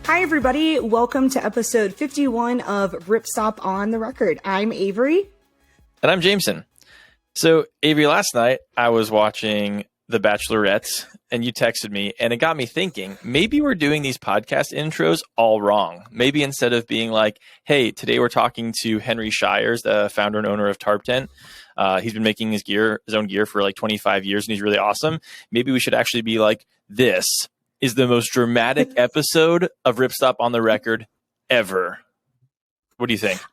Hi, everybody. Welcome to episode 51 of Ripstop on the Record. I'm Avery. And I'm Jameson. So, Avery, last night I was watching The Bachelorette and you texted me and it got me thinking, maybe we're doing these podcast intros all wrong. Maybe instead of being like, hey, today we're talking to Henry Shires, the founder and owner of Tarptent. He's been making his own gear for like 25 years and he's really awesome. Maybe we should actually be like, this is the most dramatic episode of Ripstop on the Record ever. What do you think?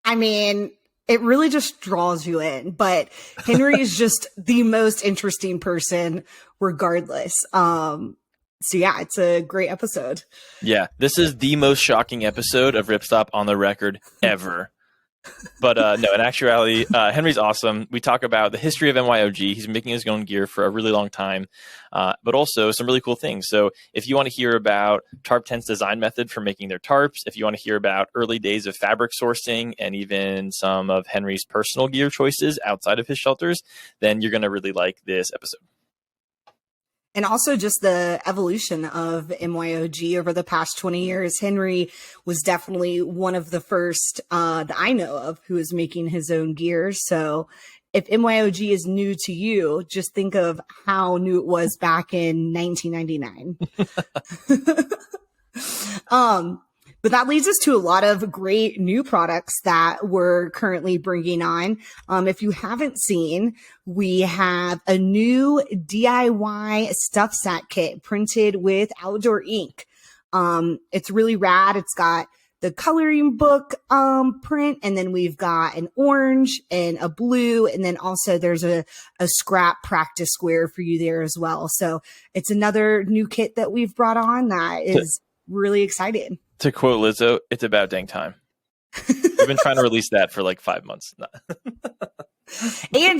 I mean, it really just draws you in, but Henry is just the most interesting person regardless. So yeah, it's a great episode. Yeah, this is the most shocking episode of Ripstop on the Record ever. But no, in actuality, Henry's awesome. We talk about the history of MYOG. He's been making his own gear for a really long time, but also some really cool things. So if you want to hear about Tarptent's design method for making their tarps, if you want to hear about early days of fabric sourcing and even some of Henry's personal gear choices outside of his shelters, then you're going to really like this episode. And also just the evolution of MYOG over the past 20 years. Henry was definitely one of the first that I know of who is making his own gear. So if MYOG is new to you, just think of how new it was back in 1999. But that leads us to a lot of great new products that we're currently bringing on. If you haven't seen, we have a new DIY stuff sack kit printed with outdoor ink. It's really rad. It's got the coloring book print, and then we've got an orange and a blue, and then also there's a scrap practice square for you there as well. So it's another new kit that we've brought on that is really exciting. To quote Lizzo, it's about dang time. We've been trying to release that for like 5 months. And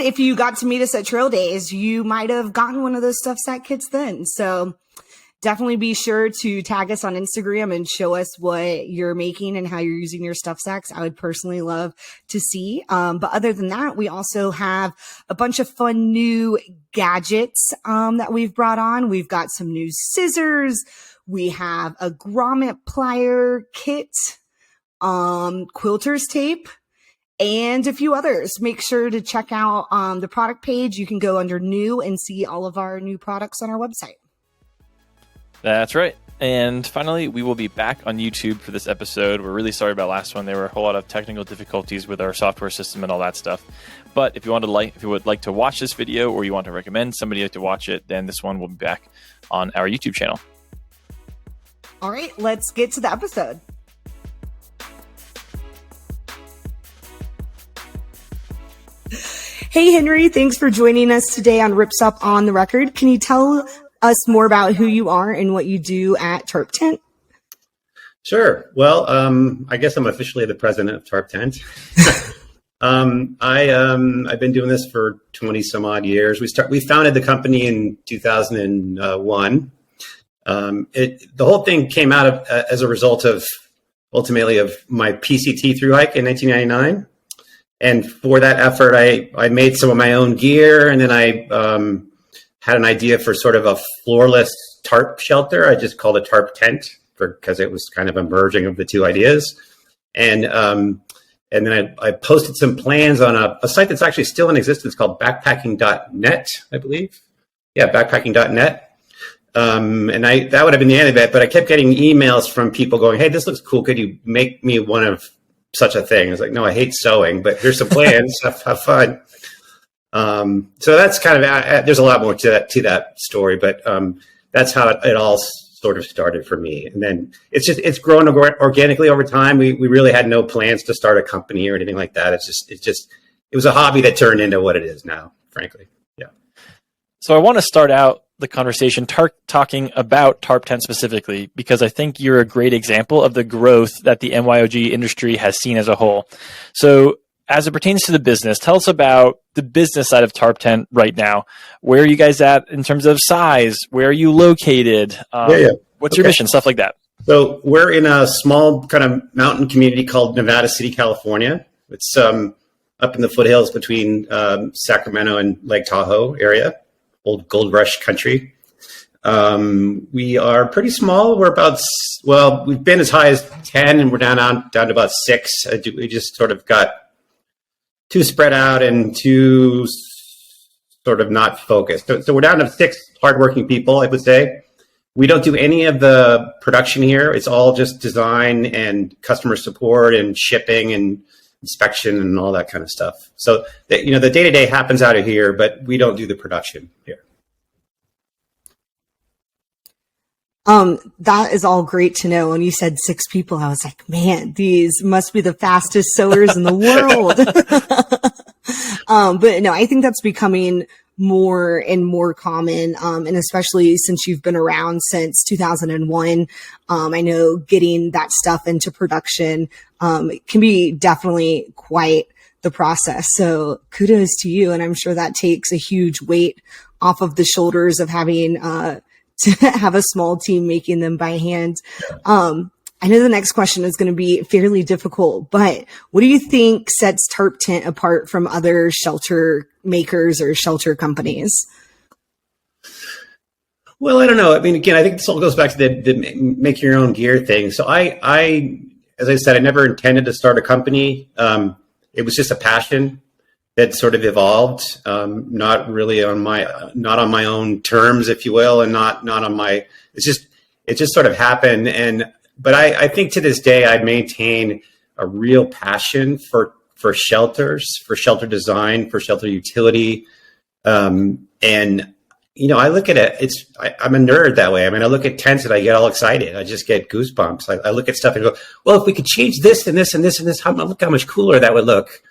if you got to meet us at Trail Days, you might have gotten one of those stuff sack kits then. So definitely be sure to tag us on Instagram and show us what you're making and how you're using your stuff sacks. I would personally love to see. But other than that, we also have a bunch of fun new gadgets that we've brought on. We've got some new scissors. We have a grommet plier kit, quilter's tape, and a few others. Make sure to check out the product page. You can go under new and see all of our new products on our website. That's right. And finally, we will be back on YouTube for this episode. We're really sorry about last one. There were a whole lot of technical difficulties with our software system and all that stuff. But if you would like to watch this video or you want to recommend somebody to watch it, then this one will be back on our YouTube channel. All right, let's get to the episode. Hey, Henry, thanks for joining us today on Ripstop on the Record. Can you tell us more about who you are and what you do at Tarptent? Sure. Well, I guess I'm officially the president of Tarptent. I've been doing this for 20 some odd years. We founded the company in 2001. The whole thing came out of, as a result of ultimately of my PCT thru-hike in 1999. And for that effort, I made some of my own gear, and then I had an idea for sort of a floorless tarp shelter. I just called it Tarptent because it was kind of a merging of the two ideas. And then I posted some plans on a site that's actually still in existence called backpacking.net, I believe. Yeah, backpacking.net. And that would have been the end of it, but I kept getting emails from people going, hey, this looks cool. Could you make me one of such a thing? I was like, no, I hate sewing, but here's some plans. have fun. So that's kind of, there's a lot more to that story, but that's how it all sort of started for me. And then it's grown organically over time. We really had no plans to start a company or anything like that. It was a hobby that turned into what it is now, frankly. Yeah. So I want to start out the conversation talking about Tarptent specifically, because I think you're a great example of the growth that the MYOG industry has seen as a whole. So as it pertains to the business, tell us about the business side of Tarptent right now. Where are you guys at in terms of size? Where are you located? What's your mission? Stuff like that. So we're in a small kind of mountain community called Nevada City, California. It's up in the foothills between Sacramento and Lake Tahoe area. Old gold rush country. We are pretty small. We're about, well, we've been as high as 10 and we're down to about 6. We just sort of got too spread out and too sort of not focused. So we're down to 6 hardworking people, I would say. We don't do any of the production here. It's all just design and customer support and shipping and inspection and all that kind of stuff. So, the day-to-day happens out of here, but we don't do the production here. That is all great to know. When you said 6 people, I was like, man, these must be the fastest sewers in the world. But no, I think that's becoming more and more common. And especially since you've been around since 2001, I know getting that stuff into production, can be definitely quite the process. So kudos to you. And I'm sure that takes a huge weight off of the shoulders of having, to have a small team making them by hand. I know the next question is going to be fairly difficult, but what do you think sets Tarptent apart from other shelter makers or shelter companies? Well, I don't know. I mean, again, I think this all goes back to the make your own gear thing. So as I said, I never intended to start a company. It was just a passion that sort of evolved, not really not on my own terms, if you will, and not on my, it just sort of happened. But I think to this day, I maintain a real passion for shelters, for shelter design, for shelter utility. And, I look at it, I'm a nerd that way. I mean, I look at tents and I get all excited. I just get goosebumps. I look at stuff and go, well, if we could change this and this and this and this, look how much cooler that would look.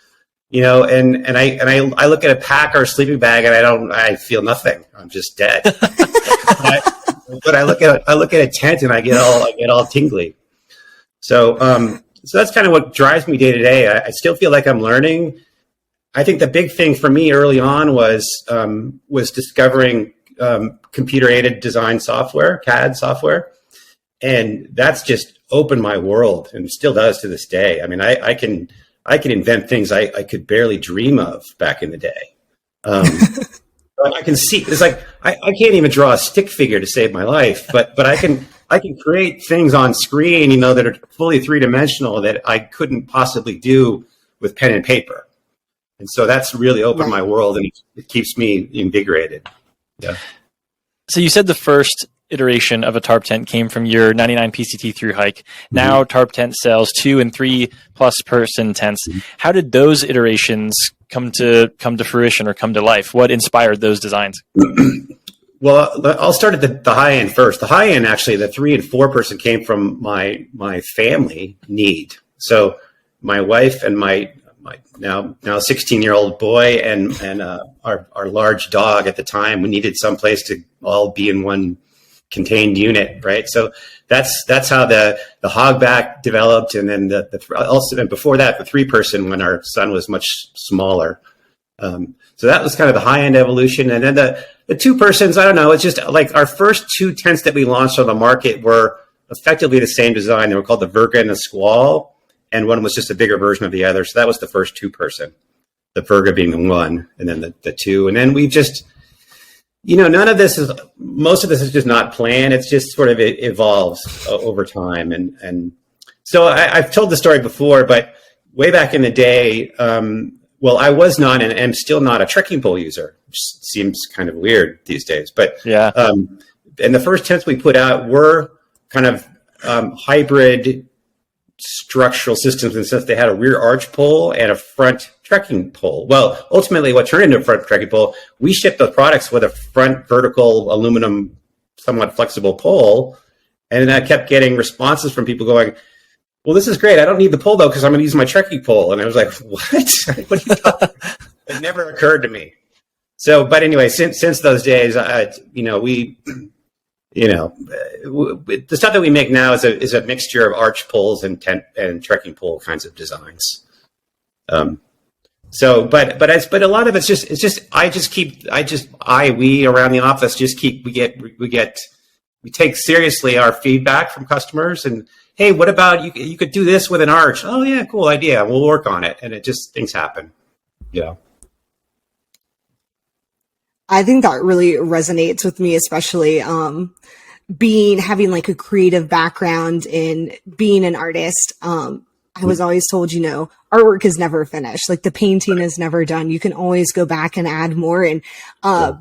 And I look at a pack or a sleeping bag and I feel nothing. I'm just dead. But I look at a tent and I get all tingly. So that's kind of what drives me day to day. I still feel like I'm learning. I think the big thing for me early on was discovering computer aided design software, CAD software, and that's just opened my world and still does to this day. I mean, I can invent things I could barely dream of back in the day. I can see, it's like, I can't even draw a stick figure to save my life, but I can create things on screen, that are fully 3-dimensional that I couldn't possibly do with pen and paper. And so that's really opened my world and it keeps me invigorated. Yeah. So you said the first iteration of a tarp tent came from your 99 PCT thru-hike. Now Tarptent sells 2 and 3 plus person tents. How did those iterations come to fruition or come to life? What inspired those designs? Well, I'll start at the high end first. The high end, actually, the 3 and 4 person came from my family need. So my wife and my now 16-year-old boy and our large dog at the time, we needed some place to all be in one contained unit, right? So that's how the hogback developed, and then and before that, the 3-person when our son was much smaller. So that was kind of the high end evolution, and then the 2-persons. I don't know. It's just like our first 2 tents that we launched on the market were effectively the same design. They were called the Virga and the Squall, and one was just a bigger version of the other. So that was the first 2-person. The Virga being the 1, and then the 2, and then we just. Most of this is just not planned. It's just sort of it evolves over time. And so I've told the story before, but way back in the day, I was not and am still not a trekking pole user, which seems kind of weird these days. But yeah. And the first tents we put out were kind of hybrid structural systems in the sense they had a rear arch pole and a front trekking pole. Well, ultimately what turned into a front trekking pole, we shipped the products with a front vertical aluminum, somewhat flexible pole. And then I kept getting responses from people going, well, this is great. I don't need the pole though, because I'm going to use my trekking pole. And I was like, what? What are you talking? It never occurred to me. So, but anyway, since those days, the stuff that we make now is a mixture of arch poles and tent and trekking pole kinds of designs. But a lot of it's just we around the office we take seriously our feedback from customers and, hey, what about you could do this with an arch? Oh yeah, cool idea. We'll work on it. And things happen. Yeah. I think that really resonates with me, especially having like a creative background in being an artist. I was always told, artwork is never finished. Like the painting is never done. You can always go back and add more. And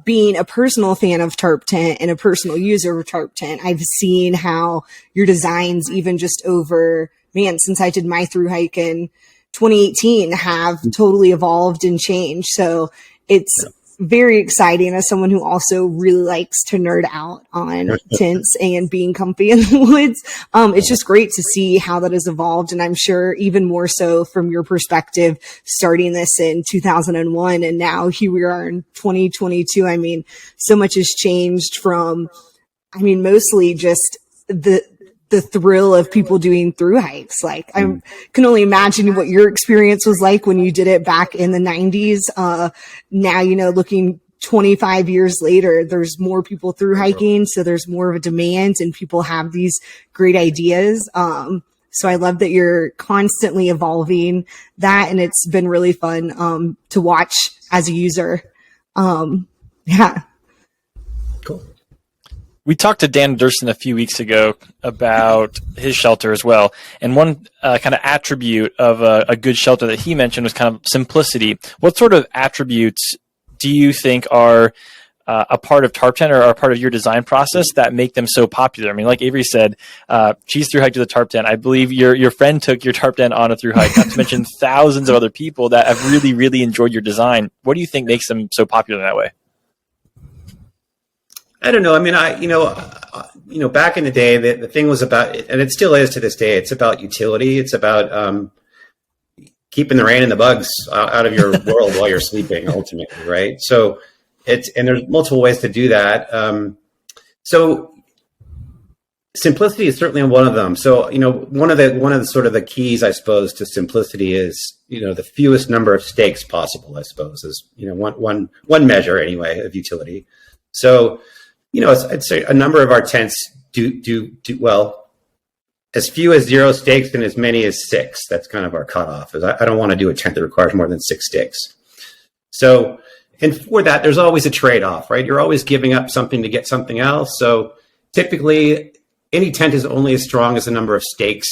being a personal fan of Tarptent and a personal user of Tarptent, I've seen how your designs, even just over, since I did my thru-hike in 2018, have totally evolved and changed. So it's very exciting as someone who also really likes to nerd out on tents and being comfy in the woods. It's just great to see how that has evolved. And I'm sure even more so from your perspective, starting this in 2001 and now here we are in 2022. So much has changed from, mostly just the thrill of people doing thru hikes. Like I can only imagine what your experience was like when you did it back in the 90s. Now, looking 25 years later, there's more people thru hiking. So there's more of a demand and people have these great ideas. So I love that you're constantly evolving that. And it's been really fun, to watch as a user. Yeah. Cool. We talked to Dan Durson a few weeks ago about his shelter as well. And one kind of attribute of a good shelter that he mentioned was kind of simplicity. What sort of attributes do you think are a part of Tarptent or are a part of your design process that make them so popular? Like Avery said, she's thru-hiked to the Tarptent. I believe your friend took your Tarptent on a thru-hike, not to mention thousands of other people that have really, really enjoyed your design. What do you think makes them so popular in that way? I don't know. Back in the day, the thing was about, and it still is to this day, it's about utility. It's about keeping the rain and the bugs out of your world while you're sleeping, ultimately, right? So and there's multiple ways to do that. So simplicity is certainly one of them. So, one of the sort of the keys, I suppose, to simplicity is, the fewest number of stakes possible, I suppose, is, one measure anyway of utility. So, I'd say a number of our tents do well, as few as 0 stakes and as many as 6. That's kind of our cutoff. I don't want to do a tent that requires more than 6 stakes. So, and for that, there's always a trade-off, right? You're always giving up something to get something else. So typically, any tent is only as strong as the number of stakes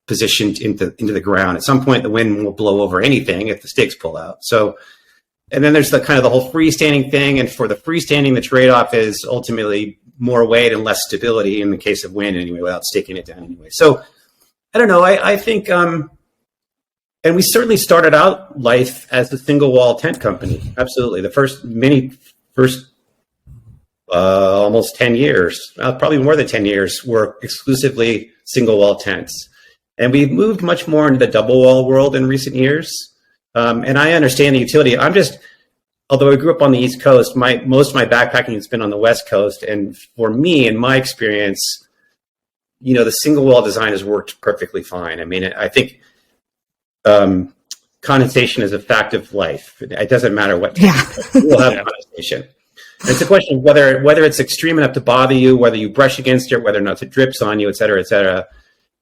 positioned into the ground. At some point, the wind will blow over anything if the stakes pull out. So, and then there's the kind of the whole freestanding thing. And for the freestanding, the trade-off is ultimately more weight and less stability in the case of wind anyway, without staking it down anyway. So I don't know. I think, and we certainly started out life as the single wall tent company. Absolutely. The first almost 10 years, probably more than 10 years, were exclusively single wall tents. And we've moved much more into the double wall world in recent years. And I understand the utility. Although I grew up on the East Coast, most of my backpacking has been on the West Coast. And for me, in my experience, the single wall design has worked perfectly fine. I think condensation is a fact of life. It doesn't matter what we'll have condensation. And it's a question of whether it's extreme enough to bother you, whether you brush against it, whether or not it drips on you, et cetera, et cetera.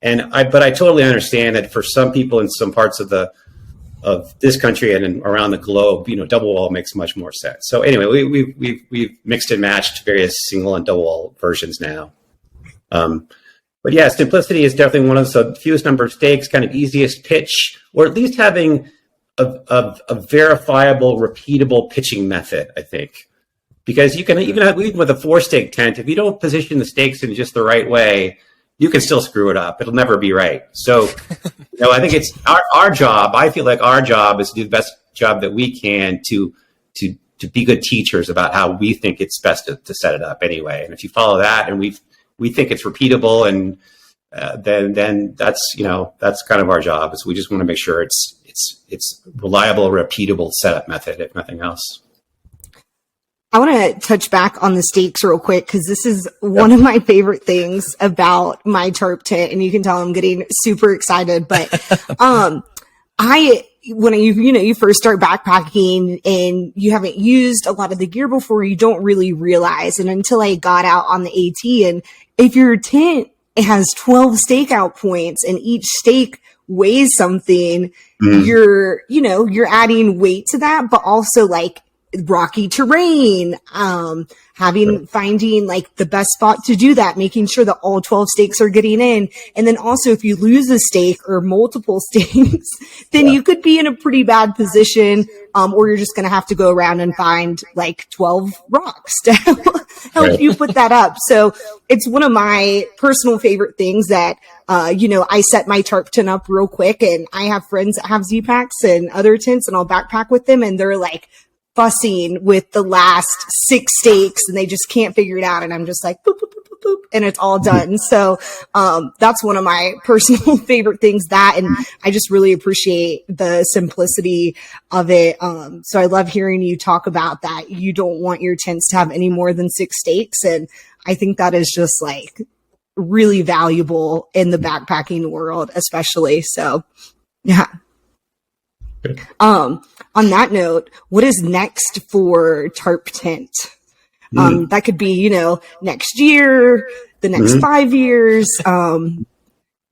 But I totally understand that for some people in some parts of this country and around the globe, double wall makes much more sense. So anyway, we've mixed and matched various single and double wall versions now. But yeah, simplicity is definitely one of the fewest number of stakes, kind of easiest pitch, or at least having a verifiable, repeatable pitching method, I think. Because you can even with a 4-stake tent, if you don't position the stakes in just the right way, you can still screw it up. It'll never be right. So, I think it's our job. I feel like our job is to do the best job that we can to be good teachers about how we think it's best to set it up anyway. And if you follow that, and we think it's repeatable, and then that's kind of our job. Is we just want to make sure it's reliable, repeatable setup method, if nothing else. I want to touch back on the stakes real quick, because this is one of my favorite things about my tarp tent, and you can tell I'm getting super excited. But when you first start backpacking and you haven't used a lot of the gear before, you don't really realize. And until I got out on the AT, and if your tent has 12 stakeout points and each stake weighs something, you're adding weight to that, but also like rocky terrain, finding like the best spot to do that, making sure that all 12 stakes are getting in. And then also if you lose a stake or multiple stakes, then you could be in a pretty bad position. Or you're just going to have to go around and find like 12 rocks to help you put that up. So it's one of my personal favorite things that, I set my tarp tent up real quick, and I have friends that have Z-packs and other tents, and I'll backpack with them, and they're like fussing with the last 6 stakes and they just can't figure it out. And I'm just like, boop, boop, boop, boop, boop, and it's all done. So, that's one of my personal favorite things and I just really appreciate the simplicity of it. So I love hearing you talk about that. You don't want your tents to have any more than 6 stakes. And I think that is just like really valuable in the backpacking world, especially. So yeah. On that note, what is next for Tarptent? That could be, next year, the next 5 years. But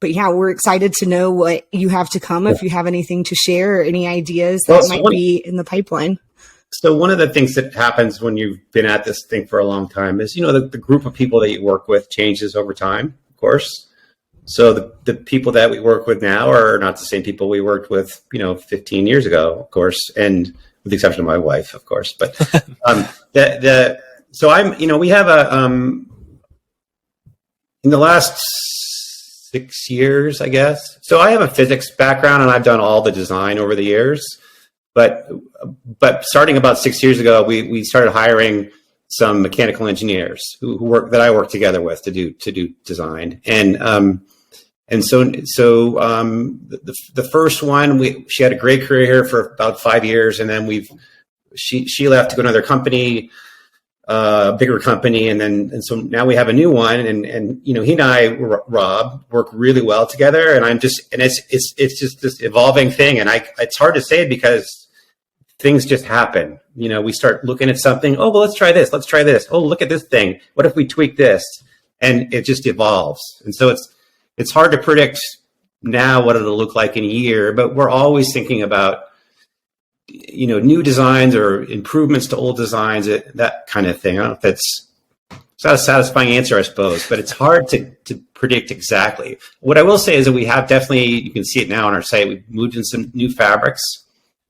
yeah, we're excited to know what you have to come. If you have anything to share or any ideas that might be in the pipeline. So one of the things that happens when you've been at this thing for a long time is, the group of people that you work with changes over time, of course. So the people that we work with now are not the same people we worked with, 15 years ago, of course, and with the exception of my wife, of course. But so we have in the last 6 years, I guess. So I have a physics background and I've done all the design over the years. But starting about 6 years ago, we started hiring some mechanical engineers that I work together with to do design. And so the first one, she had a great career here for about 5 years, and then she left to go to another company, bigger company, and so now we have a new one, and he and I, Rob, work really well together, and it's just this evolving thing, and it's hard to say because things just happen. We start looking at something. Oh, well, let's try this. Let's try this. Oh, look at this thing. What if we tweak this? And it just evolves. And so it's hard to predict now what it'll look like in a year, but we're always thinking about, new designs or improvements to old designs, that kind of thing. I don't know if it's not a satisfying answer, I suppose, but it's hard to predict exactly. What I will say is that we have definitely, you can see it now on our site, we've moved in some new fabrics.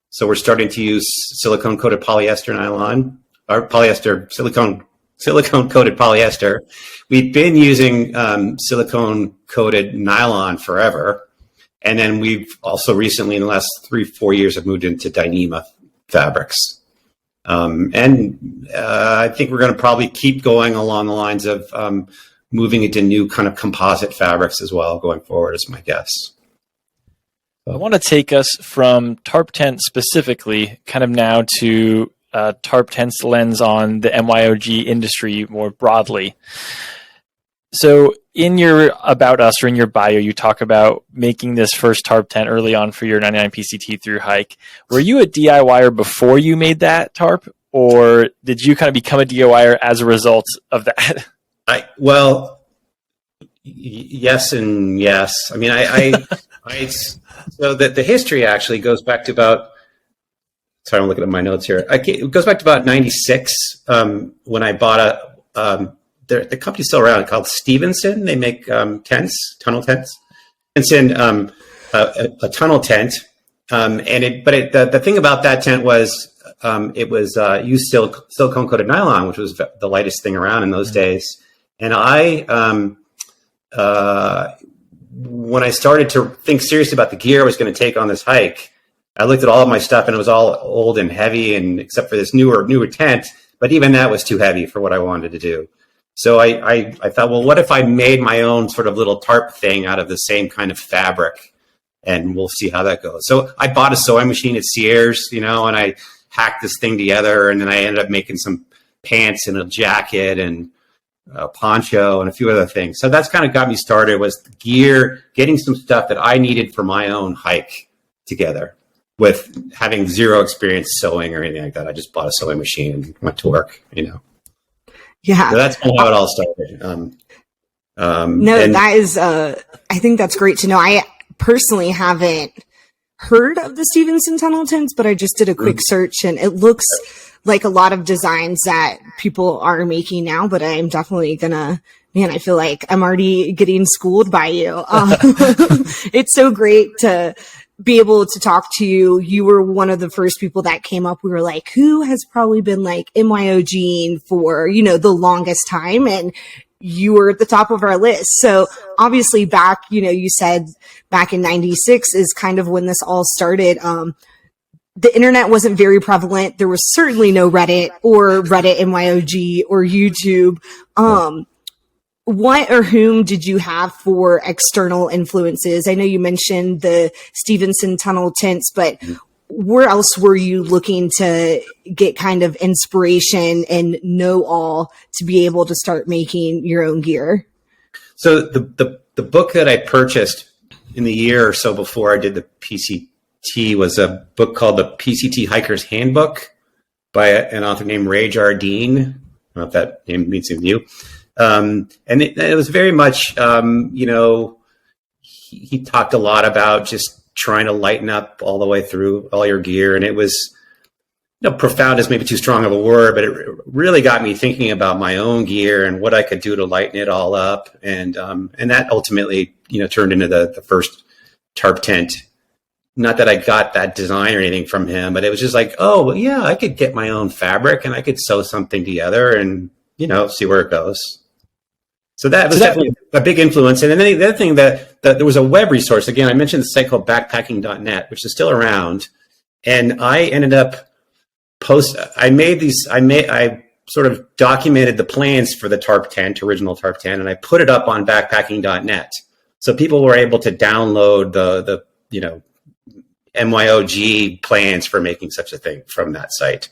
So we're starting to use silicone coated polyester nylon, or silicone coated polyester. We've been using silicone coated nylon forever. And then we've also recently in the last 3-4 years have moved into Dyneema fabrics. I think we're going to probably keep going along the lines of moving into new kind of composite fabrics as well going forward, is my guess. I want to take us from Tarptent specifically kind of now to Tarptent's lens on the MYOG industry more broadly. So in your About Us or in your bio, you talk about making this first tarp tent early on for your 99 PCT thru-hike. Were you a DIYer before you made that tarp, or did you kind of become a DIYer as a result of that? Yes and yes. I mean, so the history actually goes back to about, sorry, I'm looking at my notes here. It goes back to about 96 when I bought the company's still around, called Stevenson. They make tents, tunnel tents. Stevenson, a tunnel tent. The thing about that tent was it was used silicone coated nylon, which was the lightest thing around in those days. And when I started to think seriously about the gear I was going to take on this hike, I looked at all of my stuff and it was all old and heavy, and except for this newer tent, but even that was too heavy for what I wanted to do. So I thought, well, what if I made my own sort of little tarp thing out of the same kind of fabric, and we'll see how that goes. So I bought a sewing machine at Shires, and I hacked this thing together, and then I ended up making some pants and a jacket and a poncho and a few other things. So that's kind of got me started, was gear, getting some stuff that I needed for my own hike together with having zero experience sewing or anything like that. I just bought a sewing machine and went to work, Yeah. So that's kind of how it all started. That is, I think that's great to know. I personally haven't heard of the Stevenson tunnel tents, but I just did a quick search, and it looks like a lot of designs that people are making now, but I'm definitely gonna, man, I feel like I'm already getting schooled by you. It's so great to be able to talk to you. You were one of the first people that came up. We were like, who has probably been like MYOGing for, the longest time? And you were at the top of our list. So obviously back, you said back in 96 is kind of when this all started. The internet wasn't very prevalent. There was certainly no Reddit or Reddit MYOG or YouTube. What or whom did you have for external influences? I know you mentioned the Stevenson tunnel tents, but where else were you looking to get kind of inspiration and know-all to be able to start making your own gear? So the book that I purchased in the year or so before I did the PCT was a book called The PCT Hiker's Handbook by an author named Ray Jardine. I don't know if that name means anything to you. And it was very much, he talked a lot about just trying to lighten up all the way through all your gear. And it was, profound is maybe too strong of a word, but it really got me thinking about my own gear and what I could do to lighten it all up. And that ultimately, turned into the first tarp tent. Not that I got that design or anything from him, but it was just like, oh, well, yeah, I could get my own fabric and I could sew something together and, see where it goes. So that was definitely a big influence. And then the other thing that there was a web resource. Again, I mentioned the site called backpacking.net, which is still around. And I ended up I sort of documented the plans for the original tarp tent, and I put it up on backpacking.net. So people were able to download the MYOG plans for making such a thing from that site.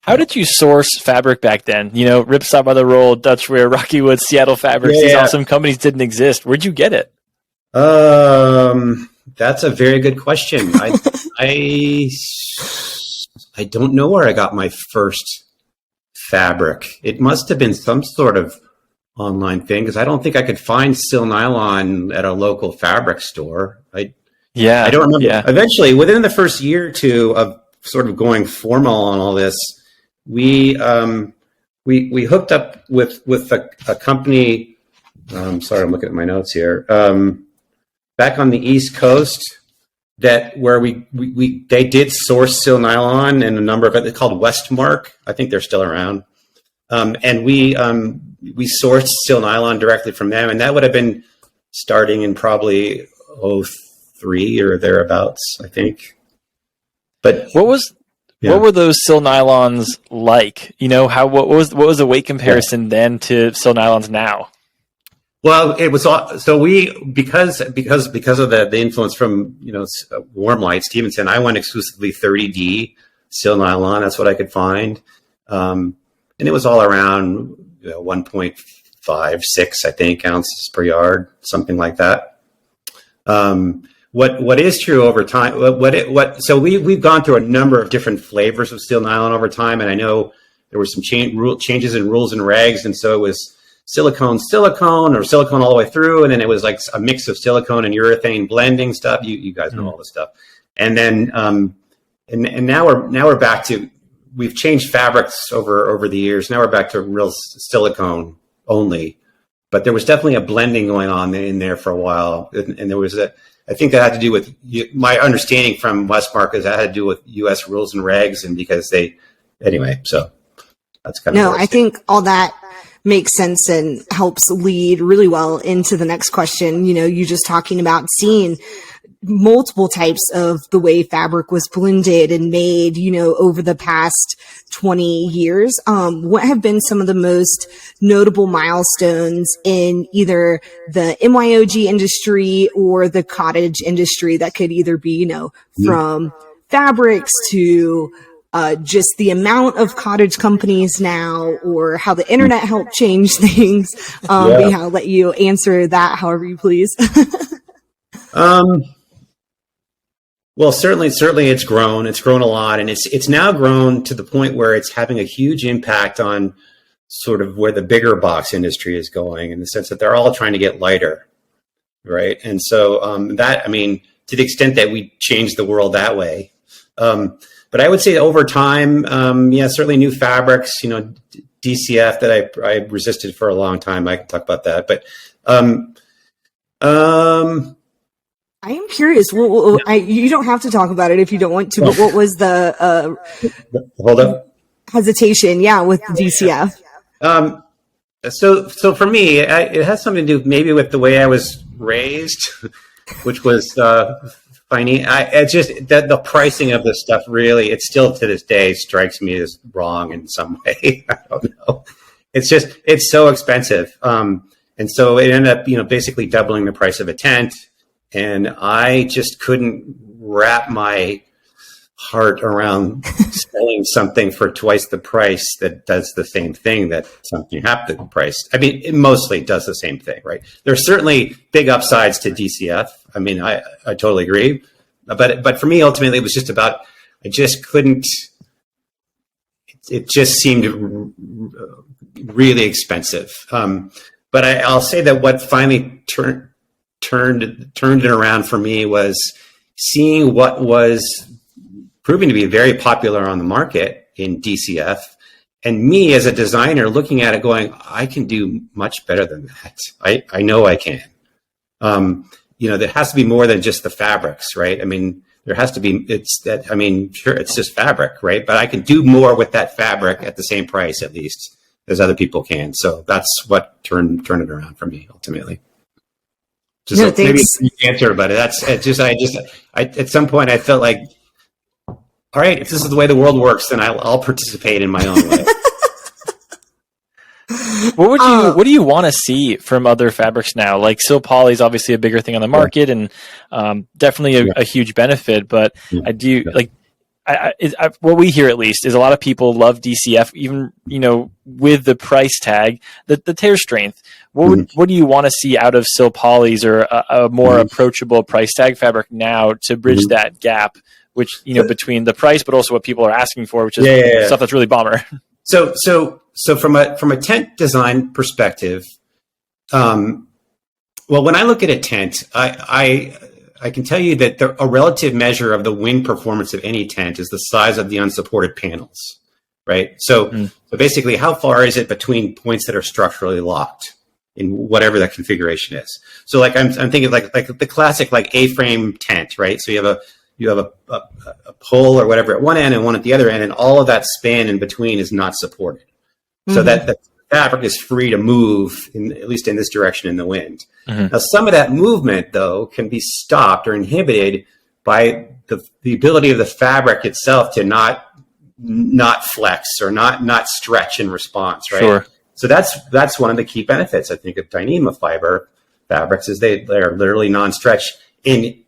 How did you source fabric back then? Ripstop by the Roll, Dutchwear, Rocky Wood, Seattle Fabrics, these awesome companies didn't exist. Where'd you get it? That's a very good question. I don't know where I got my first fabric. It must have been some sort of online thing because I don't think I could find Sil Nylon at a local fabric store. I don't remember. Yeah. Eventually, within the first year or two of sort of going formal on all this, we hooked up with a company. Sorry, I'm looking at my notes here. Back on the East Coast, where they did source Sil Nylon and a number of it. They're called Westmark. I think they're still around. And we sourced Sil Nylon directly from them, and that would have been starting in probably 2003 or thereabouts, I think. But what were those Sil Nylons like? What was the weight comparison then to Sil Nylons now? Well, it was so because of the influence from Warm Light Stevenson. I went exclusively 30D Sil Nylon. That's what I could find, and it was all around 1.56, I think, ounces per yard, something like that. What is true over time? So we've gone through a number of different flavors of Sil Nylon over time, and I know there were some changes in rules and regs, and so it was silicone or silicone all the way through, and then it was like a mix of silicone and urethane blending stuff. You guys know all this stuff, and then and now we're back to, we've changed fabrics over the years. Now we're back to real silicone only, but there was definitely a blending going on in there for a while, and there was I think that had to do with my understanding from Westmark is that had to do with U.S. rules and regs, and because so that's kind of. No, I think all that makes sense and helps lead really well into the next question. You just talking about seeing multiple types of the way fabric was blended and made, over the past 20 years. What have been some of the most notable milestones in either the MYOG industry or the cottage industry that could either be, from fabrics to just the amount of cottage companies now, or how the internet helped change things? I'll let you answer that however you please. Well, certainly it's grown. It's grown a lot, and it's now grown to the point where it's having a huge impact on sort of where the bigger box industry is going, in the sense that they're all trying to get lighter, right? And so to the extent that we change the world that way. but I would say over time, certainly new fabrics, DCF that I resisted for a long time. I can talk about that, but I am curious. You don't have to talk about it if you don't want to, but what was the hold up hesitation? Yeah, with DCF. So for me, it has something to do maybe with the way I was raised, which was funny. It's just that the pricing of this stuff really, it still to this day strikes me as wrong in some way. I don't know. It's so expensive. And so it ended up, basically doubling the price of a tent. And I just couldn't wrap my heart around selling something for twice the price that does the same thing that something half the price. I mean, it mostly does the same thing, right? There's certainly big upsides to DCF. I mean, I totally agree. But for me, ultimately, it was just about, I just couldn't, it just seemed really expensive. But I'll say that what finally turned it around for me was seeing what was proving to be very popular on the market in DCF, and me as a designer looking at it going, I can do much better than that. I know I can. There has to be more than just the fabrics, right? I mean, there has to be, sure, it's just fabric, right? But I can do more with that fabric at the same price, at least, as other people can. So that's what turned it around for me ultimately. Maybe it's an answer, but at some point I felt like, all right, if this is the way the world works, then I'll participate in my own way. What do you want to see from other fabrics now? Like silk poly is obviously a bigger thing on the market, and definitely a huge benefit. But I do like. What we hear at least is a lot of people love DCF, even with the price tag, the tear strength. What do you want to see out of silk polys or a more approachable price tag fabric now to bridge that gap, which between the price but also what people are asking for, which is stuff that's really bomber. So from a tent design perspective, well, when I look at a tent, I can tell you that a relative measure of the wind performance of any tent is the size of the unsupported panels, right? So basically, how far is it between points that are structurally locked in whatever that configuration is? So like I'm thinking like the classic like A-frame tent, right? So you have a pole or whatever at one end and one at the other end, and all of that span in between is not supported. So that the fabric is free to move, at least in this direction in the wind. Now, some of that movement, though, can be stopped or inhibited by the ability of the fabric itself to not flex or not stretch in response, right? Sure. So that's one of the key benefits, I think, of Dyneema fiber fabrics is they're literally non-stretch. It's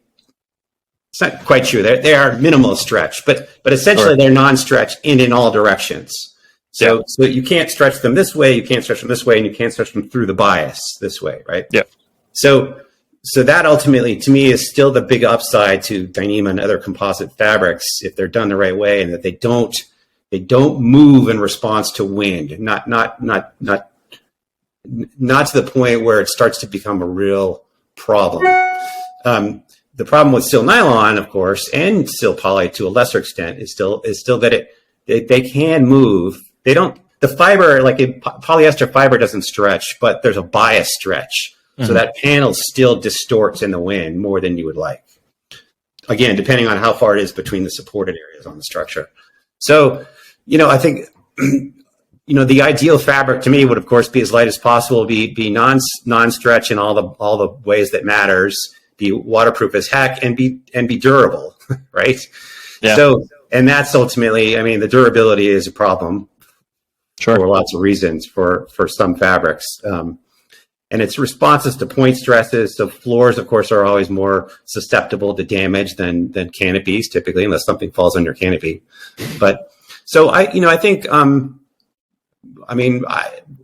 not quite true. They are minimal stretch, but essentially they're non-stretch in all directions. So you can't stretch them this way, you can't stretch them this way, and you can't stretch them through the bias this way, right? Yeah. So that ultimately, to me, is still the big upside to Dyneema and other composite fabrics if they're done the right way, and that they don't move in response to wind, not to the point where it starts to become a real problem. The problem with steel nylon, of course, and steel poly to a lesser extent is still that they can move. The fiber, like a polyester fiber, doesn't stretch, but there's a bias stretch. So that panel still distorts in the wind more than you would like. Again, depending on how far it is between the supported areas on the structure. So, I think, the ideal fabric to me would, of course, be as light as possible, be non-stretch in all the ways that matters, be waterproof as heck, and be durable, right? Yeah. So, and that's ultimately, the durability is a problem. Sure. For lots of reasons for some fabrics. And it's responses to point stresses. So floors, of course, are always more susceptible to damage than canopies, typically, unless something falls on your canopy. But so I think,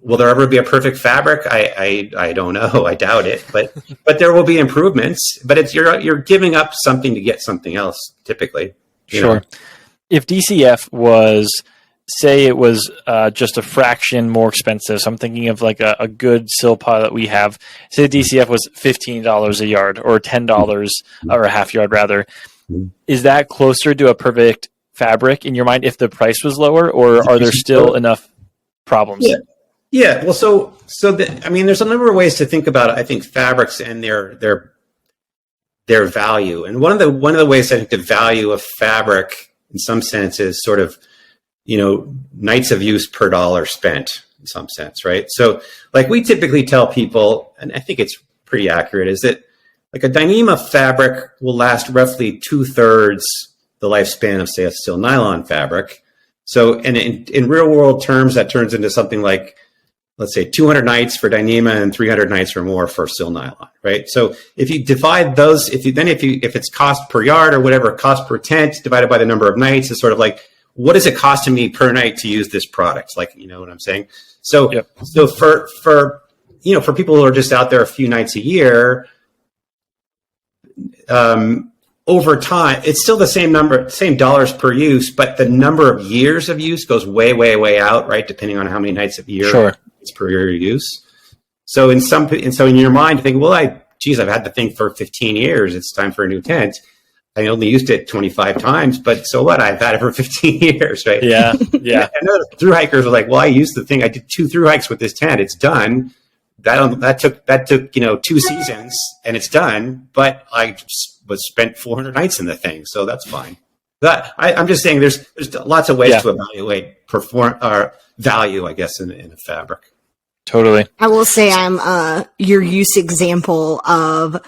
will there ever be a perfect fabric? I don't know. I doubt it. But there will be improvements. But you're giving up something to get something else, typically. Sure. If DCF was, say it was just a fraction more expensive. So I'm thinking of like a good silk poly that we have. Say DCF was $15 a yard or $10 or a half yard rather. Is that closer to a perfect fabric in your mind if the price was lower, or are there still enough problems? Yeah. Yeah. Well, I mean, there's a number of ways to think about, I think, fabrics and their value. And one of the ways I think the value of fabric in some sense is sort of, nights of use per dollar spent in some sense, right? So like we typically tell people, and I think it's pretty accurate, is that like a Dyneema fabric will last roughly 2/3 the lifespan of, say, a steel nylon fabric. So, and in real world terms, that turns into something like, let's say 200 nights for Dyneema and 300 nights or more for steel nylon, right? So if you divide those, if it's cost per yard or whatever, cost per tent divided by the number of nights is sort of like, what does it cost to me per night to use this product? Like, you know what I'm saying? So, yep. So for people who are just out there a few nights a year, over time, it's still the same dollars per use, but the number of years of use goes way, way, way out, right? Depending on how many nights of year. Sure. Per year use. So in your mind, you think, well, I've had the thing for 15 years. It's time for a new tent. I only used it 25 times, but so what? I've had it for 15 years, right? Yeah, yeah. And other thru-hikers are like, well, I used the thing. I did 2 thru-hikes with this tent. It's done. That took 2 seasons, and it's done. But I spent 400 nights in the thing, so that's fine. I'm just saying, there's lots of ways to evaluate value, I guess, in a fabric. Totally. I will say I'm your use example of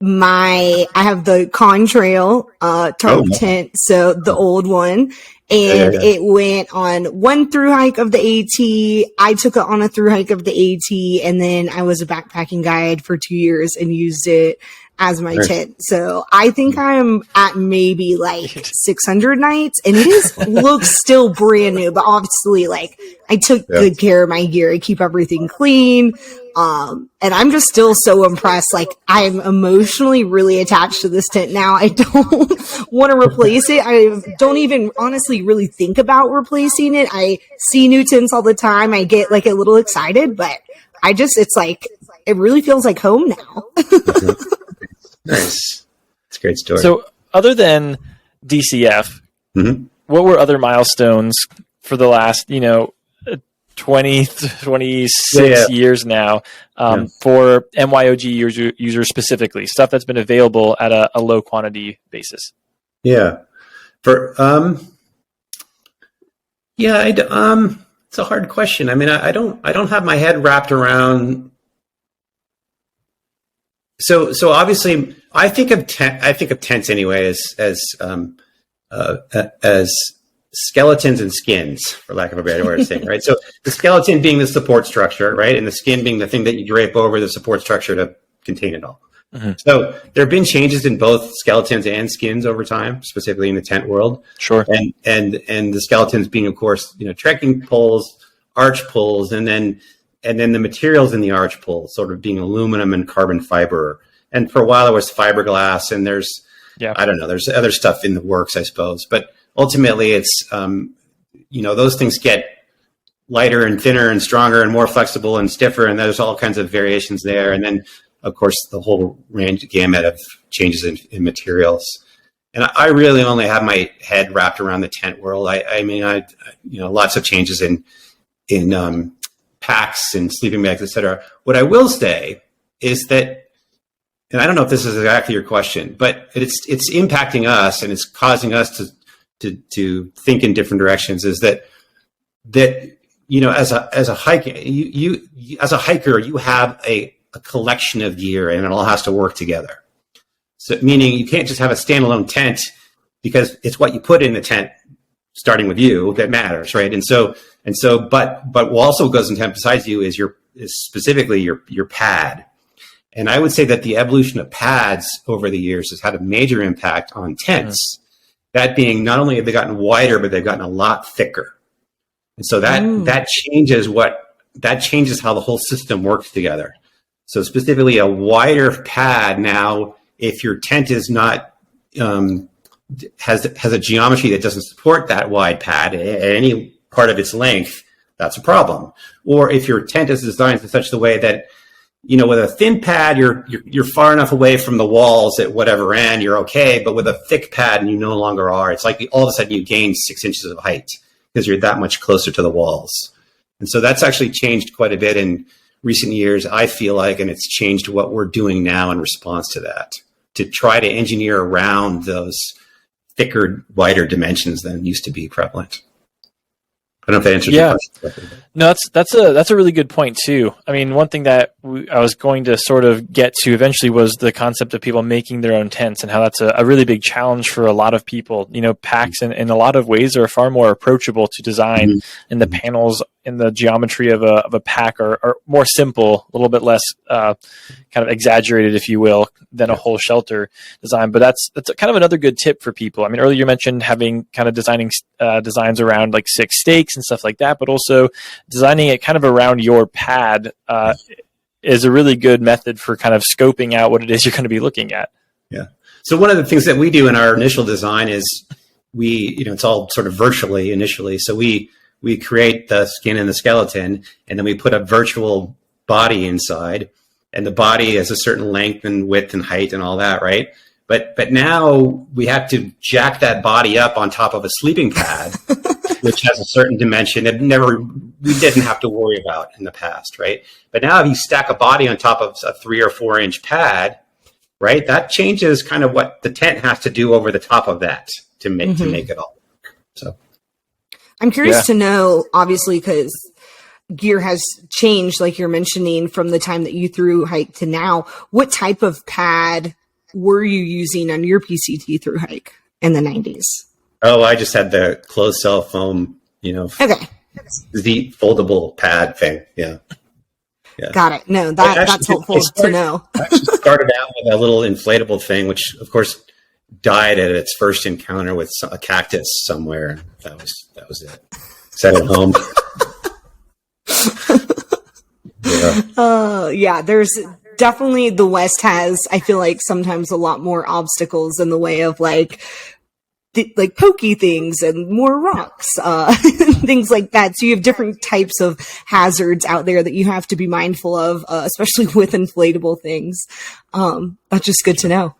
I have the contrail Tarptent, so the old one, and it went on one thru-hike of the AT. I took it on a thru-hike of the AT, and then I was a backpacking guide for 2 years and used it as my tent. So I think I'm at maybe like 600 nights, and it looks still brand new, but obviously like I took good care of my gear. I keep everything clean. And I'm just still so impressed. Like I'm emotionally really attached to this tent now. I don't want to replace it. I don't even honestly really think about replacing it. I see new tents all the time. I get like a little excited, but it's like, it really feels like home now. Nice. It's a great story. So other than DCF, what were other milestones for the last, 20, 26 years now for MYOG users specifically, stuff that's been available at a low quantity basis? Yeah. It's a hard question. I mean, I don't have my head wrapped around. So obviously, I think of tents anyway as skeletons and skins, for lack of a better way of saying, right? So the skeleton being the support structure, right, and the skin being the thing that you drape over the support structure to contain it all. Mm-hmm. So there have been changes in both skeletons and skins over time, specifically in the tent world. Sure. And the skeletons being, of course, trekking poles, arch poles, and then the materials in the arch pole sort of being aluminum and carbon fiber. And for a while it was fiberglass, and there's other stuff in the works, I suppose. But ultimately it's, those things get lighter and thinner and stronger and more flexible and stiffer. And there's all kinds of variations there. And then, of course, the whole gamut of changes in materials. And I really only have my head wrapped around the tent world. I lots of changes in packs and sleeping bags, et cetera. What I will say is that, and I don't know if this is exactly your question, but it's impacting us and it's causing us to think in different directions. Is that as a hiker, you have a collection of gear and it all has to work together. So meaning you can't just have a standalone tent, because it's what you put in the tent, starting with you, that matters, right? But what also goes in tent besides you is specifically your pad. And I would say that the evolution of pads over the years has had a major impact on tents. That being, not only have they gotten wider, but they've gotten a lot thicker. And so that changes how the whole system works together. So specifically a wider pad now, if your tent is not, has a geometry that doesn't support that wide pad at any part of its length, that's a problem. Or if your tent is designed in such a way that with a thin pad, you're far enough away from the walls at whatever end, you're okay. But with a thick pad, you no longer are. It's like all of a sudden you gain 6 inches of height because you're that much closer to the walls. And so that's actually changed quite a bit in recent years, I feel like, and it's changed what we're doing now in response to that, to try to engineer around those thicker, wider dimensions than used to be prevalent. I don't know if that answers your question. No, that's a really good point too. I mean, one thing that I was going to sort of get to eventually was the concept of people making their own tents and how that's a really big challenge for a lot of people. Packs in a lot of ways are far more approachable to design, and the panels and the geometry of a pack are more simple, a little bit less kind of exaggerated, if you will, than a whole shelter design. But that's kind of another good tip for people. I mean, earlier you mentioned having kind of designs around like 6 stakes and stuff like that, but also designing it kind of around your pad is a really good method for kind of scoping out what it is you're going to be looking at. Yeah. So one of the things that we do in our initial design is it's all sort of virtually initially. So we create the skin and the skeleton, and then we put a virtual body inside, and the body has a certain length and width and height and all that, right? But now we have to jack that body up on top of a sleeping pad, which has a certain dimension that we didn't have to worry about in the past, right? But now if you stack a body on top of a 3 or 4 inch pad, right, that changes kind of what the tent has to do over the top of that to make it all work. So I'm curious to know, obviously, because gear has changed, like you're mentioning, from the time that you thru-hike to now. What type of pad were you using on your PCT thru-hike in the 90s? Oh, I just had the closed cell foam, okay, the foldable pad thing. Yeah. Got it. No, that's helpful to know. I actually started out with a little inflatable thing, which of course died at its first encounter with a cactus somewhere. That was it. Set it home. There's definitely, the West has, I feel like, sometimes a lot more obstacles in the way of like pokey things and more rocks, things like that. So you have different types of hazards out there that you have to be mindful of, especially with inflatable things. That's just good to know.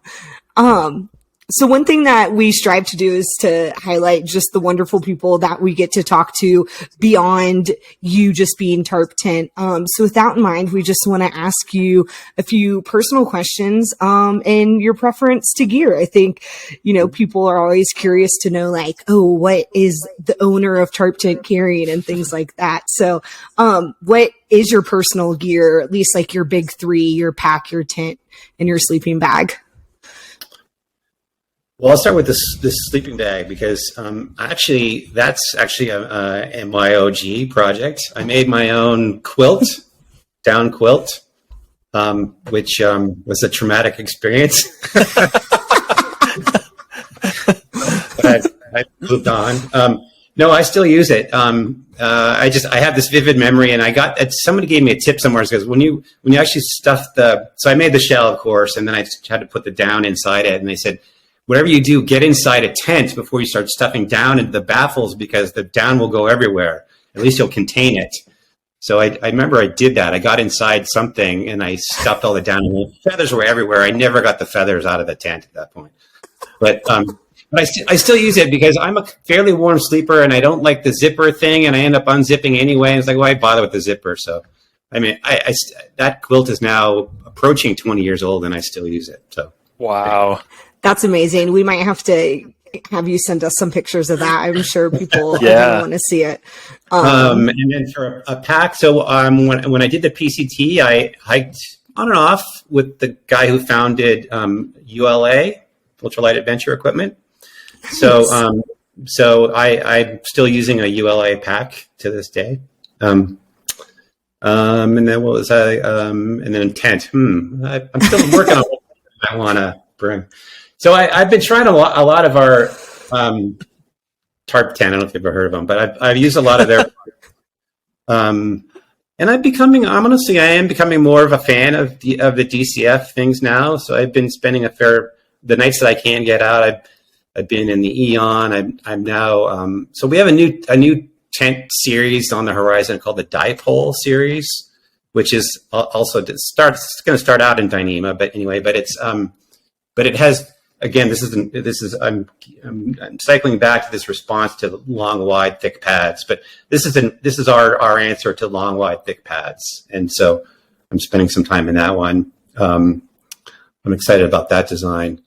So one thing that we strive to do is to highlight just the wonderful people that we get to talk to beyond you just being Tarptent. So with that in mind, we just want to ask you a few personal questions, and your preference to gear. I think, people are always curious to know, like, oh, what is the owner of Tarptent carrying and things like that. So, what is your personal gear, at least like your big 3, your pack, your tent, and your sleeping bag? Well, I'll start with this sleeping bag because that's actually a MYOG project. I made my own quilt, down quilt, which was a traumatic experience. But I moved on. No, I still use it. I have this vivid memory, and somebody gave me a tip somewhere because when you actually stuff so I made the shell, of course, and then I had to put the down inside it, and they said, whatever you do, get inside a tent before you start stuffing down into the baffles because the down will go everywhere. At least you'll contain it. So I remember I did that. I got inside something and I stuffed all the down. And the feathers were everywhere. I never got the feathers out of the tent at that point. But I still use it because I'm a fairly warm sleeper and I don't like the zipper thing, and I end up unzipping anyway. And it's like, why bother with the zipper? So, I mean, that quilt is now approaching 20 years old and I still use it. So, wow. That's amazing. We might have to have you send us some pictures of that. I'm sure people are going to want to see it. And then for a pack, so when I did the PCT, I hiked on and off with the guy who founded ULA, Ultralight Adventure Equipment. So so I'm still using a ULA pack to this day. And then what was and then tent. I'm still working on what I want to bring. So I've been trying a lot of our Tarptent. I don't know if you've ever heard of them, but I've used a lot of their. And I am becoming more of a fan of the DCF things now. So I've been spending the nights that I can get out. I've been in the Eon. I'm now. So we have a new tent series on the horizon called the Dipole series, which is also it's going to start out in Dyneema, but anyway, but it has, again, I'm cycling back to this response to long, wide, thick pads, but this is our answer to long, wide, thick pads. And so I'm spending some time in that one. I'm excited about that design.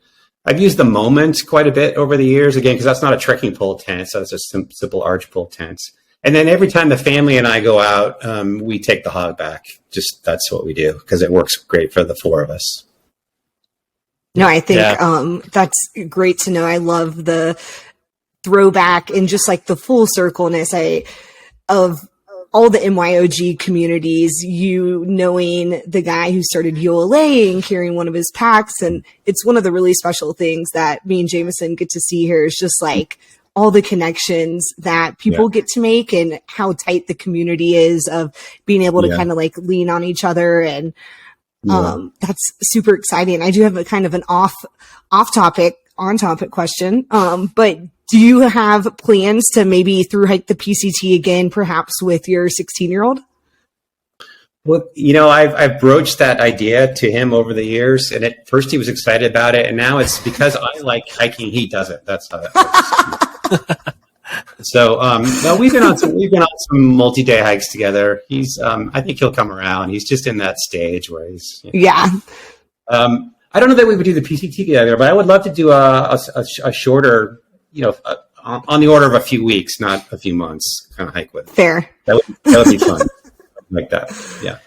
I've used the Moment quite a bit over the years, again, because that's not a trekking pole tent. So it's a simple arch pole tent. And then every time the family and I go out, we take the hog back. Just that's what we do because it works great for the four of us. No, I think that's great to know. I love the throwback and just like the full circleness of all the MYOG communities, you knowing the guy who started ULA and carrying one of his packs. And it's one of the really special things that me and Jameson get to see here is just like all the connections that people get to make and how tight the community is of being able to kind of like lean on each other. And that's super exciting. I do have a kind of an on topic question. But do you have plans to maybe thru-hike the PCT again, perhaps with your 16-year-old? Well, I've broached that idea to him over the years, and at first he was excited about it, and now it's because I like hiking, he doesn't. That's how that works. So, no, we've been on some multi-day hikes together. I think he'll come around. He's just in that stage where he's. I don't know that we would do the PCT together, but I would love to do a shorter, on the order of a few weeks, not a few months, kind of hike with. Fair. That would be fun. Like that. Yeah.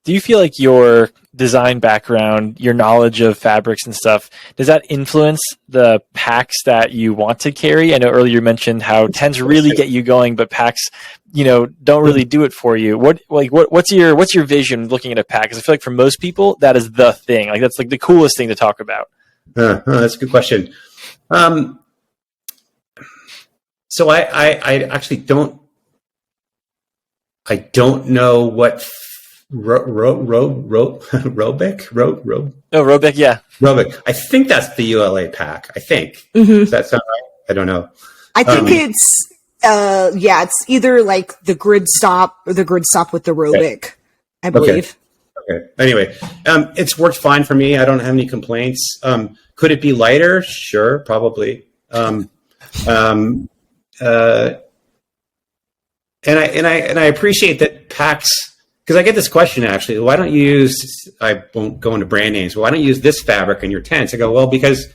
Do you feel like your design background, your knowledge of fabrics and stuff, does that influence the packs that you want to carry? I know earlier you mentioned how tents really get you going, but packs, don't really do it for you. What's your vision looking at a pack? Because I feel like for most people, that is the thing. Like that's like the coolest thing to talk about. That's a good question. So I actually don't know what Robic? Robic, yeah. Robic. I think that's the ULA pack. I think. Does that sound right? I don't know. I think it's either like the grid stop or the grid stop with the Robic, I believe. Okay. Anyway, it's worked fine for me. I don't have any complaints. Could it be lighter? Sure, probably. And I appreciate that packs, because I get this question actually, why don't you use, I won't go into brand names, but why don't you use this fabric in your tents? I go, well, because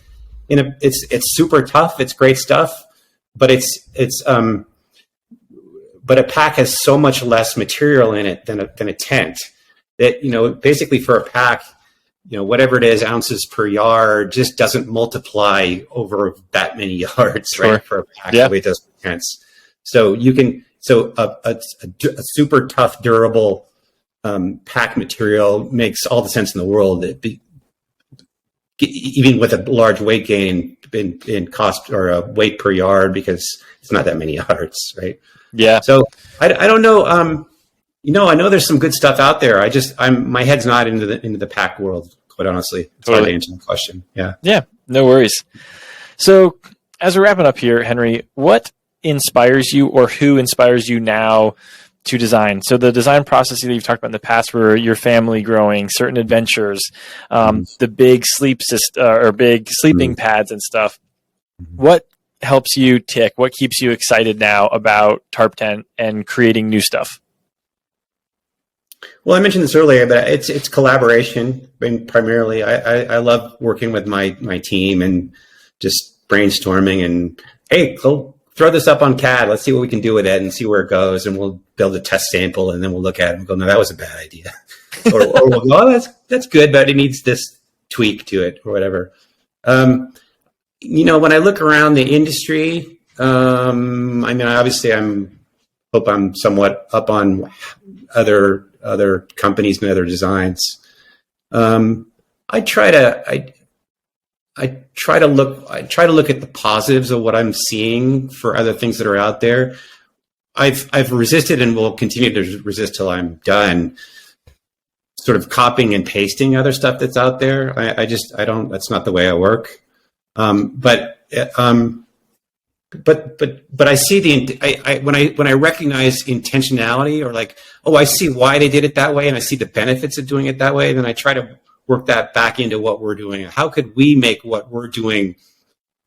it's super tough, it's great stuff, but but a pack has so much less material in it than a tent that, basically for a pack, whatever it is, ounces per yard just doesn't multiply over that many yards, sure. Right? For a pack, the way it does for tents. So a super tough, durable pack material makes all the sense in the world. Even with a large weight gain in cost or a weight per yard, because it's not that many yards, right? Yeah. So I don't know. I know there's some good stuff out there. My head's not into the pack world, quite honestly. It's hard to answer the question. Yeah. Yeah. No worries. So as we're wrapping up here, Henry, what inspires you or who inspires you now to design? So the design process that you've talked about in the past were your family growing, certain adventures, the big sleep system or big sleeping pads and stuff. What helps you tick? What keeps you excited now about Tarptent and creating new stuff? Well, I mentioned this earlier, but it's collaboration. I mean, primarily, I love working with my team and just brainstorming and, hey, go throw this up on CAD. Let's see what we can do with it and see where it goes. And we'll build a test sample and then we'll look at it and go, no, that was a bad idea. or we'll go, oh, that's good, but it needs this tweak to it or whatever. When I look around the industry, obviously hope I'm somewhat up on other companies and other designs. I try to look at the positives of what I'm seeing for other things that are out there. I've resisted and will continue to resist till I'm done sort of copying and pasting other stuff that's out there. I don't, that's not the way I work. But but I see when I recognize intentionality, or like, oh, I see why they did it that way, and I see the benefits of doing it that way, then I try to work that back into what we're doing. How could we make what we're doing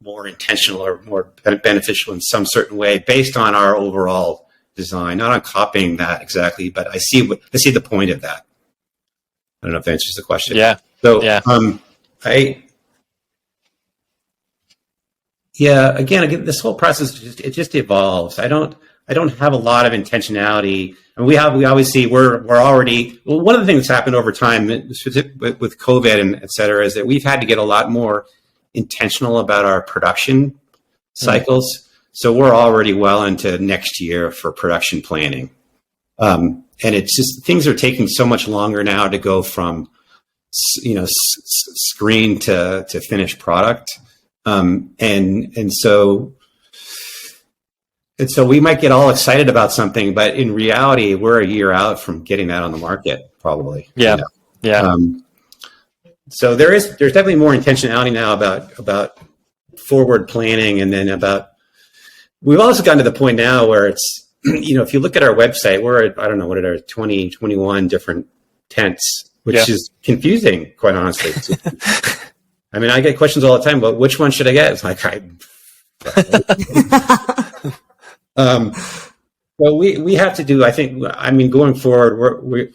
more intentional or more beneficial in some certain way based on our overall design? Not on copying that exactly, but I see the point of that. I don't know if that answers the question. Yeah. So yeah. Again, this whole process just evolves. I don't have a lot of intentionality, and we obviously we're already. Well, one of the things that's happened over time with COVID and et cetera is that we've had to get a lot more intentional about our production cycles. So we're already well into next year for production planning, and it's just things are taking so much longer now to go from screen to finished product. And so we might get all excited about something, but in reality, we're a year out from getting that on the market, probably. Yeah. Yeah. So there's definitely more intentionality now about forward planning, and then we've also gotten to the point now where it's, if you look at our website, we're at, I don't know, what are 20, 21 different tents, which is confusing, quite honestly. I mean, I get questions all the time, but which one should I get? It's like, well, we have to do, going forward, we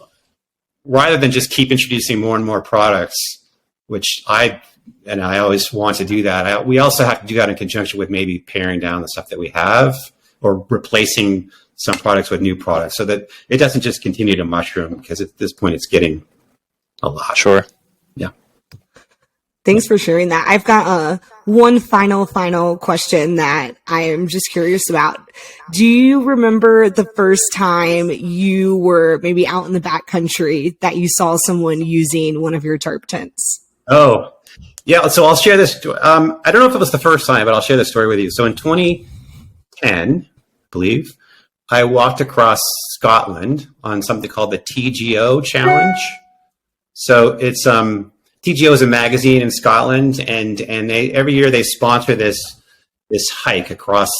rather than just keep introducing more and more products, which I always want to do that. We also have to do that in conjunction with maybe paring down the stuff that we have or replacing some products with new products so that it doesn't just continue to mushroom, because at this point it's getting a lot. Sure. Yeah. Thanks for sharing that. I've got one final question that I am just curious about. Do you remember the first time you were maybe out in the backcountry that you saw someone using one of your tarp tents? Oh, yeah. So I'll share this. I don't know if it was the first time, but I'll share this story with you. So in 2010, I believe, I walked across Scotland on something called the TGO Challenge. So it's TGO is a magazine in Scotland, and they every year they sponsor this hike across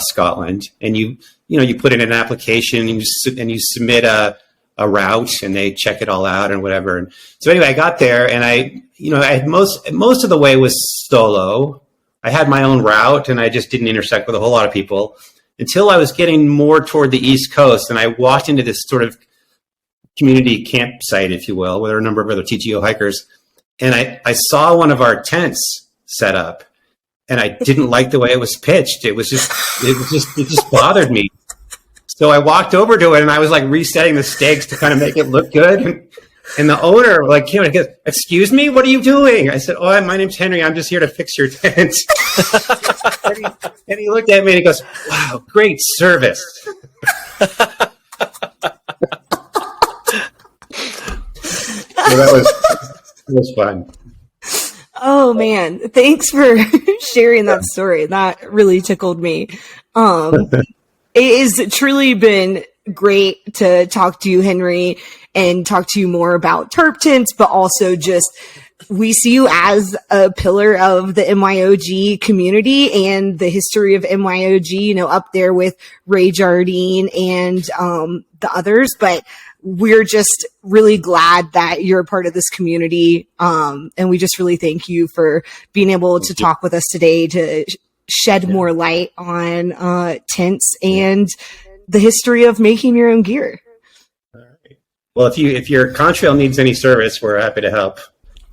Scotland, and you put in an application and you submit a route, and they check it all out and whatever. And so anyway, I got there, and I had most of the way was solo. I had my own route, and I just didn't intersect with a whole lot of people until I was getting more toward the East Coast, and I walked into this sort of community campsite, if you will, with a number of other TGO hikers. And I saw one of our tents set up, and I didn't like the way it was pitched. It just bothered me. So I walked over to it, and I was like resetting the stakes to kind of make it look good. And the owner came and goes, "Excuse me, what are you doing?" I said, "Oh, my name's Henry. I'm just here to fix your tent." and he looked at me and he goes, "Wow, great service." So that was fun. Oh man, thanks for sharing that story. That really tickled me. It has truly been great to talk to you, Henry, and talk to you more about Tarptent, but also just we see you as a pillar of the MYOG community and the history of MYOG, up there with Ray Jardine and the others. But we're just really glad that you're a part of this community. And we just really thank you for being able to talk with us today to shed more light on tents and the history of making your own gear. All right. Well, if your contrail needs any service, we're happy to help.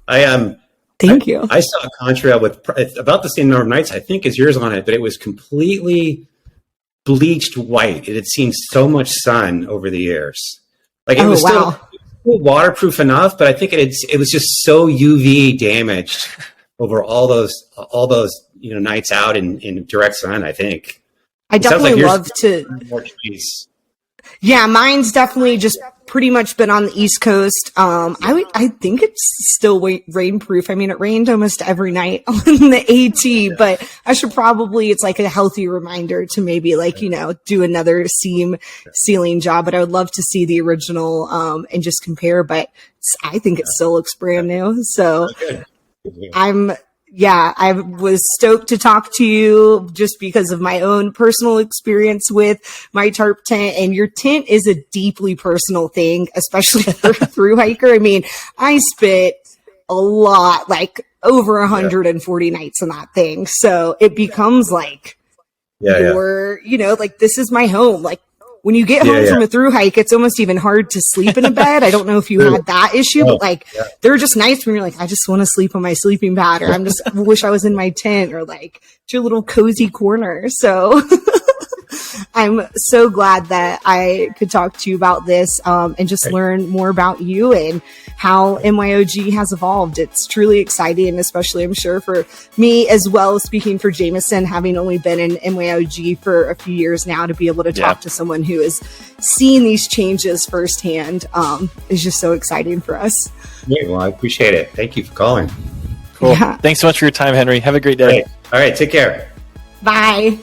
Thank you. I saw a contrail with about the same number of nights, I think, as yours on it, but it was completely bleached white. It had seen so much sun over the years. Like it was still waterproof enough, but I think it was just so UV damaged over all those nights out in direct sun. I think I definitely love to. More trees. Yeah, mine's definitely just pretty much been on the East Coast. I think it's still rainproof. I mean, it rained almost every night on the AT, but I should probably, it's like a healthy reminder to maybe do another sealing job. But I would love to see the original and just compare. But I think it still looks brand new. So I'm yeah, I was stoked to talk to you just because of my own personal experience with my tarp tent. And your tent is a deeply personal thing, especially for a thru hiker. I mean, I spent a lot, like over 140 nights in that thing. So it becomes like your, you know, like this is my home. Like when you get home from a thru hike, it's almost even hard to sleep in a bed. I don't know if you had that issue, but like there are just nights when you're like, I just want to sleep on my sleeping pad, or I'm just wish I was in my tent, or like it's your little cozy corner. So I'm so glad that I could talk to you about this and just learn more about you and how MYOG has evolved. It's truly exciting, and especially I'm sure for me as well, speaking for Jameson, having only been in MYOG for a few years now, to be able to talk to someone who has seen these changes firsthand is just so exciting for us. Yeah, well, I appreciate it. Thank you for calling. Cool. Yeah. Thanks so much for your time, Henry. Have a great day. All right, take care. Bye.